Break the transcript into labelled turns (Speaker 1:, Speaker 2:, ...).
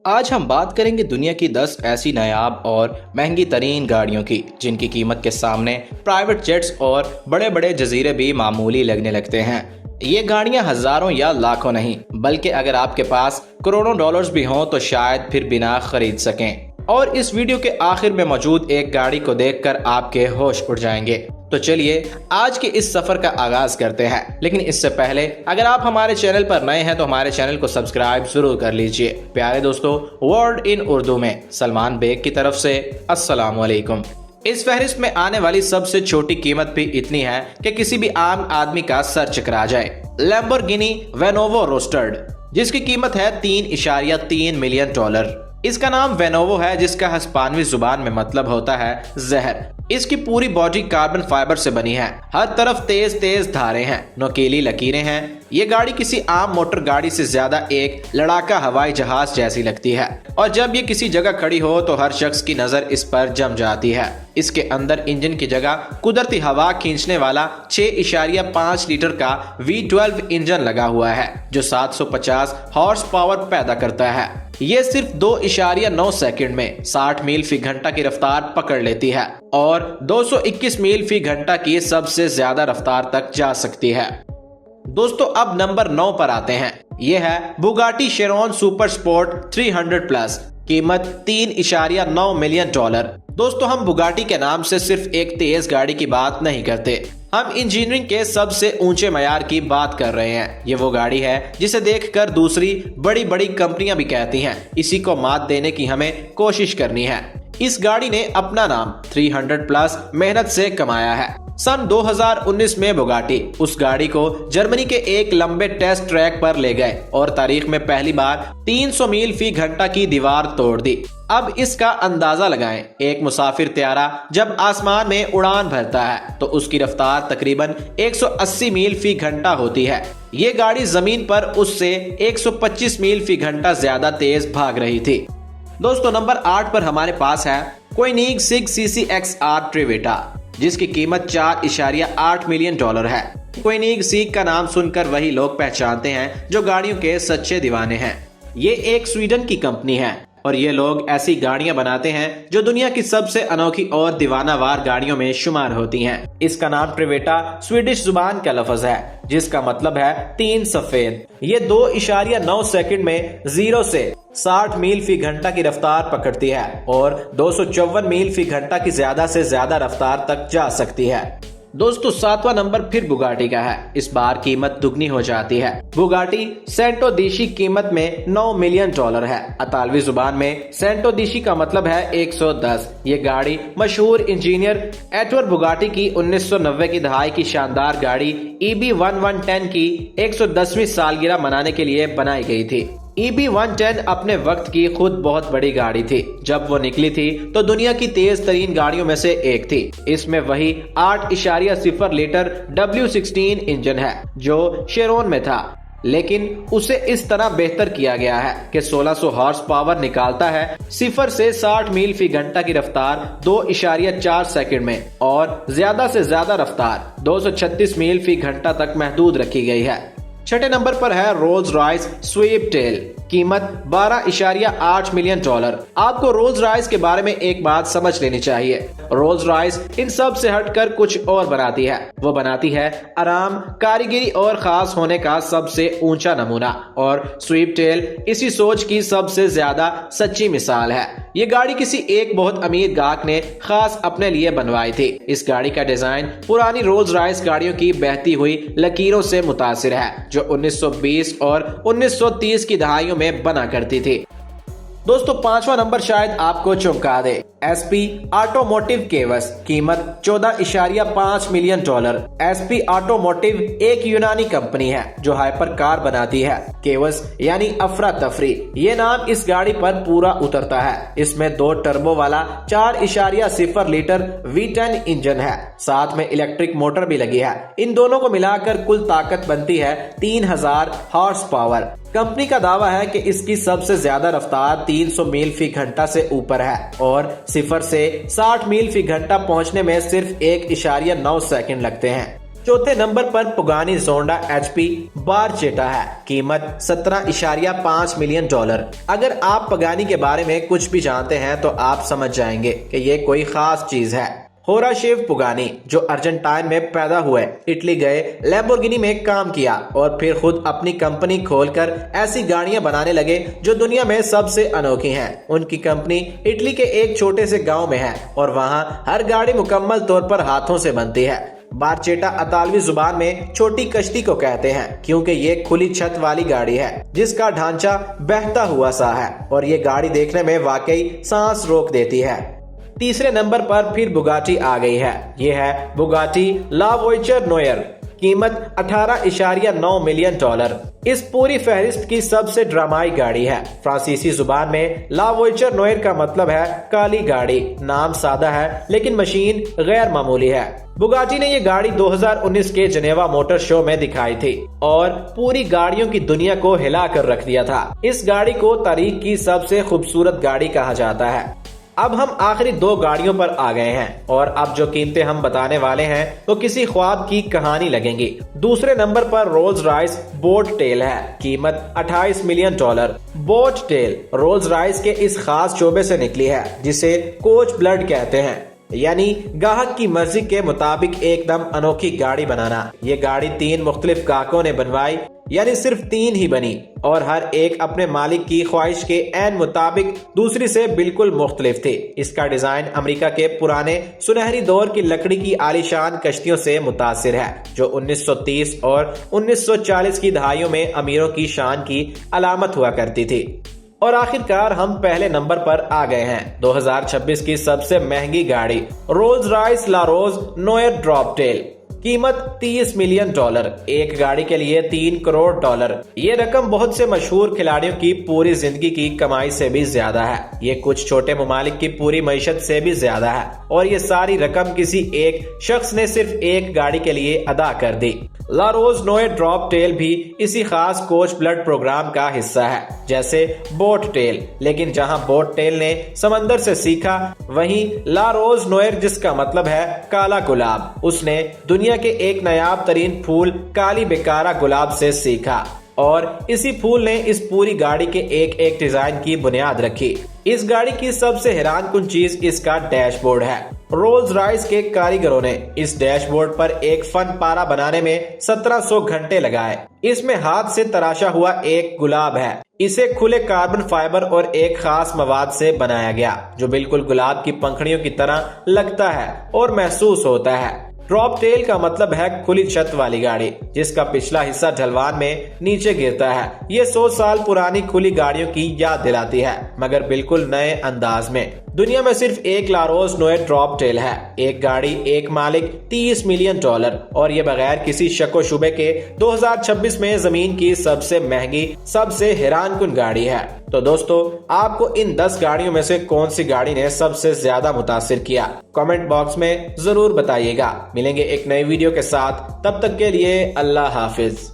Speaker 1: आज हम बात करेंगे दुनिया की 10 ऐसी नायाब और महंगी तरीन गाड़ियों की जिनकी कीमत के सामने प्राइवेट जेट्स और बड़े बड़े जजीरे भी मामूली लगने लगते हैं। ये गाड़ियां हजारों या लाखों नहीं बल्कि अगर आपके पास करोड़ों डॉलर्स भी हों तो शायद फिर बिना खरीद सकें। और इस वीडियो के आखिर में मौजूद एक गाड़ी को देखकर आपके होश उड़ जाएंगे। तो चलिए आज के इस सफर का आगाज करते हैं, लेकिन इससे पहले अगर आप हमारे चैनल पर नए हैं तो हमारे चैनल को सब्सक्राइब जरूर कर लीजिए। प्यारे दोस्तों, वर्ड इन उर्दू में सलमान बेग की तरफ से अस्सलाम वालेकुम। इस फहरिस्त में आने वाली सबसे छोटी कीमत भी इतनी है कि किसी भी आम आदमी का सर चकरा जाए। लैम्बोर्गिनी वेनोवो रोस्टर्ड, जिसकी कीमत है 3.3 मिलियन डॉलर। इसका नाम वेनोवो है, जिसका हिस्पानवी जुबान में मतलब होता है जहर। इसकी पूरी बॉडी कार्बन फाइबर से बनी है। हर तरफ तेज तेज धारें हैं, नुकीली लकीरें हैं। ये गाड़ी किसी आम मोटर गाड़ी से ज्यादा एक लड़ाका हवाई जहाज जैसी लगती है और जब ये किसी जगह खड़ी हो तो हर शख्स की नजर इस पर जम जाती है। इसके अंदर इंजन की जगह कुदरती हवा खींचने वाला 6.5 लीटर का V12 इंजन लगा हुआ है जो 750 हॉर्स पावर पैदा करता है। ये सिर्फ 2.9 सेकंड में 60 मील फी घंटा की रफ्तार पकड़ लेती है और 221 मील फी घंटा की सबसे ज्यादा रफ्तार तक जा सकती है। दोस्तों अब नंबर 9 पर आते हैं। यह है Bugatti Charon super sport 300 plus, कीमत 3.9 मिलियन डॉलर। दोस्तों हम बुगाटी के नाम से सिर्फ एक तेज गाड़ी की बात नहीं करते, हम इंजीनियरिंग के सबसे ऊंचे मयार की बात कर रहे हैं। ये वो गाड़ी है जिसे देखकर दूसरी बड़ी बड़ी कंपनियां भी कहती हैं इसी को मात देने की हमें कोशिश करनी है। इस गाड़ी ने अपना नाम 300 प्लस मेहनत से कमाया है। सन 2019 में बुगाटी उस गाड़ी को जर्मनी के एक लंबे टेस्ट ट्रैक पर ले गए और तारीख में पहली बार 300 मील फी घंटा की दीवार तोड़ दी। अब इसका अंदाजा लगाएं, एक मुसाफिर त्यारा जब आसमान में उड़ान भरता है तो उसकी रफ्तार तकरीबन 180 मील फी घंटा होती है। ये गाड़ी जमीन पर उससे 125 मील फी घंटा ज्यादा तेज भाग रही थी। दोस्तों नंबर 8 पर हमारे पास है कोनिग सिग CCXR ट्रिवेटा, जिसकी कीमत 4.8 मिलियन डॉलर है। कोनिग सिग का नाम सुनकर वही लोग पहचानते हैं जो गाड़ियों के सच्चे दीवाने हैं। ये एक स्वीडन की कंपनी है और ये लोग ऐसी गाड़ियां बनाते हैं जो दुनिया की सबसे अनोखी और दीवानावार गाड़ियों में शुमार होती हैं। इसका नाम ट्रिवेटा स्वीडिश जुबान का लफ्ज है जिसका मतलब है 3 सफेद। ये 2.9 सेकंड में 0 से 60 मील फी घंटा की रफ्तार पकड़ती है और 254 मील फी घंटा की ज्यादा से ज्यादा रफ्तार तक जा सकती है। दोस्तों 7वां नंबर फिर बुगाटी का है। इस बार कीमत दुगनी हो जाती है। बुगाटी सेंटो दीशी कीमत में 9 मिलियन डॉलर है। इतालवी जुबान में सेंटो दीशी का मतलब है 110। ये गाड़ी मशहूर इंजीनियर एडवर्ड बुगाटी की 1990 की दहाई की शानदार गाड़ी EB1110 की 110वीं सालगिरह मनाने के लिए बनाई गई थी। EB110 अपने वक्त की खुद बहुत बड़ी गाड़ी थी। जब वो निकली थी तो दुनिया की तेज तरीन गाड़ियों में से एक थी। इसमें वही 8.0 लीटर W16 इंजन है जो शेरोन में था, लेकिन उसे इस तरह बेहतर किया गया है कि 1600 हॉर्स पावर निकालता है 0 से 60 मील फी घंटा की रफ्तार 2.4 सेकंड में और ज्यादा से ज्यादा रफ्तार 236 मील फी घंटा तक महदूद रखी गई है। छठे नंबर पर है रोल्स रॉयस स्वीप टेल, कीमत 12.8 मिलियन डॉलर। आपको रोल्स रॉयस के बारे में एक बात समझ लेनी चाहिए। रोल्स रॉयस इन सब से हटकर कुछ और बनाती है। वो बनाती है आराम, कारीगरी और खास होने का सबसे ऊंचा नमूना, और स्वीप टेल इसी सोच की सबसे ज्यादा सच्ची मिसाल है। ये गाड़ी किसी एक बहुत अमीर गाहक ने खास अपने लिए बनवाई थी। इस गाड़ी का डिजाइन पुरानी रोल्स रॉयस गाड़ियों की बहती हुई लकीरों से मुतासिर है जो 1920 और 1930 की दहाइयों में बना करती थी। दोस्तों 5वां नंबर शायद आपको चौंका दे। SP ऑटोमोटिव केवस, कीमत 14.5 मिलियन डॉलर। SP ऑटोमोटिव एक यूनानी कंपनी है जो हाइपर कार बनाती है। केवस यानी अफरा तफरी, ये नाम इस गाड़ी पर पूरा उतरता है। इसमें 2 टर्बो वाला 4.0 लीटर V10 इंजन है, साथ में इलेक्ट्रिक मोटर भी लगी है। इन दोनों को मिलाकर कुल ताकत बनती है 3000 हॉर्स पावर। कंपनी का दावा है कि इसकी सबसे ज्यादा रफ्तार 300 मील फी घंटा से ऊपर है और 0 से 60 मील फी घंटा पहुंचने में सिर्फ 1.9 सेकंड लगते हैं। चौथे नंबर पर पुगानी जोंडा HP बारचेटा है, कीमत $17.5 मिलियन। अगर आप पुगानी के बारे में कुछ भी जानते हैं तो आप समझ जाएंगे कि ये कोई खास चीज है। होराशेव पुगानी, जो अर्जेंटाइन में पैदा हुए, इटली गए, लैम्बोर्गिनी में काम किया और फिर खुद अपनी कंपनी खोलकर ऐसी गाड़ियां बनाने लगे जो दुनिया में सबसे अनोखी हैं। उनकी कंपनी इटली के एक छोटे से गांव में है और वहां हर गाड़ी मुकम्मल तौर पर हाथों से बनती है। बारचेटा इतालवी जुबान में छोटी कश्ती को कहते हैं क्योंकि ये खुली छत वाली गाड़ी है जिसका ढांचा बहता हुआ सा है और ये गाड़ी देखने में वाकई सांस रोक देती है। तीसरे नंबर पर फिर बुगाटी आ गई है। ये है बुगाटी ला वॉयचर नोयर, कीमत $18.9 मिलियन। इस पूरी फहरिस्त की सबसे ड्रामाई गाड़ी है। फ्रांसीसी जुबान में ला वॉयचर नोयर का मतलब है काली गाड़ी। नाम सादा है लेकिन मशीन गैर मामूली है। बुगाटी ने ये गाड़ी 2019 के जनेवा मोटर शो में दिखाई थी और पूरी गाड़ियों की दुनिया को हिला कर रख दिया था। इस गाड़ी को तारीख की सबसे खूबसूरत गाड़ी कहा जाता है। अब हम आखिरी दो गाड़ियों पर आ गए हैं और अब जो कीमतें हम बताने वाले हैं वो किसी ख्वाब की कहानी लगेंगी। दूसरे नंबर पर रोल्स रॉयस बोट टेल है, कीमत $28 million. Boat tail Rolls Royce के इस खास शोबे से निकली है जिसे कोच ब्लड कहते हैं, यानी गाहक की मर्जी के मुताबिक एकदम अनोखी गाड़ी बनाना। ये गाड़ी 3 मुख्तलिफ गाहकों ने बनवाई, यानी सिर्फ 3 ही बनी और हर एक अपने मालिक की ख्वाहिश के ऐन मुताबिक दूसरी से बिल्कुल मुख्तलिफ थी। इसका डिजाइन अमेरिका के पुराने सुनहरी दौर की लकड़ी की आलीशान कश्तियों से मुतासिर है जो 1930 और 1940 की दहाइयों में अमीरों की शान की अलामत हुआ करती थी। और आखिरकार हम पहले नंबर पर आ गए हैं, 2026 की सबसे महंगी गाड़ी रोल्स रॉयस ला रोज नोयर ड्रॉप टेल, कीमत $30 मिलियन। एक गाड़ी के लिए $3 करोड़। ये रकम बहुत से मशहूर खिलाड़ियों की पूरी जिंदगी की कमाई से भी ज्यादा है। ये कुछ छोटे ममालिक की पूरी मईशत से भी ज्यादा है और ये सारी रकम किसी एक शख्स ने सिर्फ एक गाड़ी के लिए अदा कर दी। ला रोज नोयर ड्रॉप टेल भी इसी खास कोच ब्लड प्रोग्राम का हिस्सा है जैसे बोट टेल, लेकिन जहां बोट टेल ने समंदर से सीखा वहीं ला रोज नोयर, जिसका मतलब है काला गुलाब, उसने दुनिया के एक नायाब तरीन फूल काली बेकारा गुलाब से सीखा और इसी फूल ने इस पूरी गाड़ी के एक एक डिजाइन की बुनियाद रखी। इस गाड़ी की सबसे हैरानकुन चीज इसका डैशबोर्ड है। रोल्स रॉयस के कारीगरों ने इस डैशबोर्ड पर एक फन पारा बनाने में 1700 घंटे लगाए। इसमें हाथ से तराशा हुआ एक गुलाब है। इसे खुले कार्बन फाइबर और एक खास मवाद से बनाया गया जो बिल्कुल गुलाब की पंखड़ियों की तरह लगता है और महसूस होता है। ड्रॉप टेल का मतलब है खुली छत वाली गाड़ी जिसका पिछला हिस्सा ढलवान में नीचे गिरता है। ये 100 साल पुरानी खुली गाड़ियों की याद दिलाती है मगर बिल्कुल नए अंदाज में। दुनिया में सिर्फ एक ला रोज नोयर ड्रॉप टेल है, एक गाड़ी, एक मालिक, $30 मिलियन और ये बगैर किसी शको शुबे के 2026 में जमीन की सबसे महंगी, सबसे हैरानकुन गाड़ी है। तो दोस्तों, आपको इन 10 गाड़ियों में से कौन सी गाड़ी ने सबसे ज्यादा मुतासिर किया? कमेंट बॉक्स में जरूर बताइएगा। मिलेंगे एक नई वीडियो के साथ, तब तक के लिए अल्लाह हाफिज।